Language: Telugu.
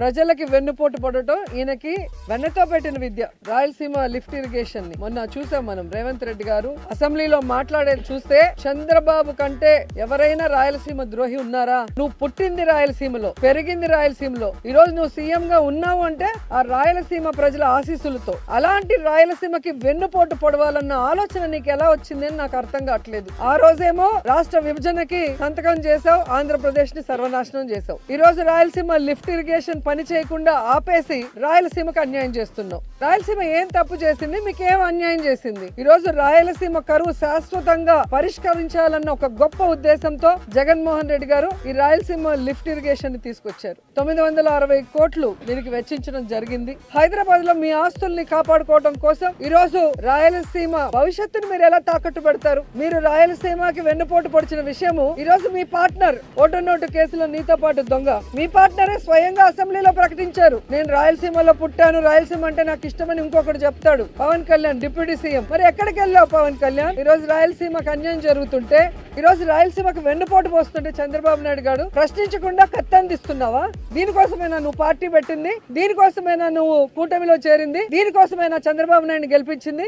ప్రజలకి వెన్నుపోటు పడటం ఈయనకి వెన్నతో పెట్టిన విద్య. రాయలసీమ లిఫ్ట్ ఇరిగేషన్ ని మొన్న చూసాం మనం. రేవంత్ రెడ్డి గారు అసెంబ్లీలో మాట్లాడేది చూస్తే చంద్రబాబు కంటే ఎవరైనా రాయలసీమ ద్రోహి ఉన్నారా? నువ్వు పుట్టింది రాయలసీమలో, పెరిగింది రాయలసీమలో, ఈ రోజు నువ్వు సీఎం గా ఉన్నావు అంటే ఆ రాయలసీమ ప్రజల ఆశీస్సులతో. అలాంటి రాయలసీమకి వెన్నుపోటు పొడవాలన్న ఆలోచన నీకు ఎలా వచ్చింది అని నాకు అర్థం కావట్లేదు. ఆ రోజేమో రాష్ట్ర విభజనకి సంతకం చేసావు, ఆంధ్రప్రదేశ్ ని సర్వనాశనం చేసావు. ఈ రోజు రాయలసీమ లిఫ్ట్ ఇరిగేషన్ పని చేయకుండా ఆపేసి రాయలసీమకు అన్యాయం చేస్తున్నావు. రాయలసీమ ఏం తప్పు చేసింది? మీకు ఏం అన్యాయం చేసింది? ఈ రోజు రాయలసీమ కరువు శాశ్వతంగా పరిష్కరించాలన్న ఒక గొప్ప ఉద్దేశంతో జగన్మోహన్ రెడ్డి గారు ఈ రాయలసీమ లిఫ్ట్ ఇరిగేషన్ ని తీసుకొచ్చారు. 960 కోట్లు దీనికి వెచ్చించడం జరిగింది. హైదరాబాద్ లో మీ ఆస్తుల్ని కాపాడుకోవడం కోసం ఈ రోజు రాయలసీమ భవిష్యత్తును మీరు ఎలా తాకట్టు పెడతారు? మీరు రాయలసీమకి వెన్నుపోటు పొడిచిన విషయము ఈ రోజు మీ పార్ట్నర్ ఓటు నోటు కేసులో నీతో పాటు దొంగ మీ పార్ట్నరే స్వయంగా అసెంబ్లీలో ప్రకటించారు. నేను రాయలసీమలో పుట్టాను, రాయలసీమ అంటే నాకు ఇష్టమని ఇంకొకటి చెప్తాడు పవన్ కళ్యాణ్, డిప్యూటీ సీఎం. మరి ఎక్కడికి వెళ్ళావు పవన్ కళ్యాణ్? ఈ రోజు రాయలసీమకు అన్యాయం జరుగుతుంటే, ఈ రోజు రాయలసీమకు వెన్నుపోటు పోస్తుంటే చంద్రబాబు నాయుడు గారు ప్రశ్నించకుండా కత్తందిస్తున్నావా? దీనికోసమైనా నువ్వు పార్టీ పెట్టింది? దీనికోసమైనా నువ్వు కూటమిలో చేరింది? దీనికోసమైనా చంద్రబాబు నాయుడు గెలిపించింది?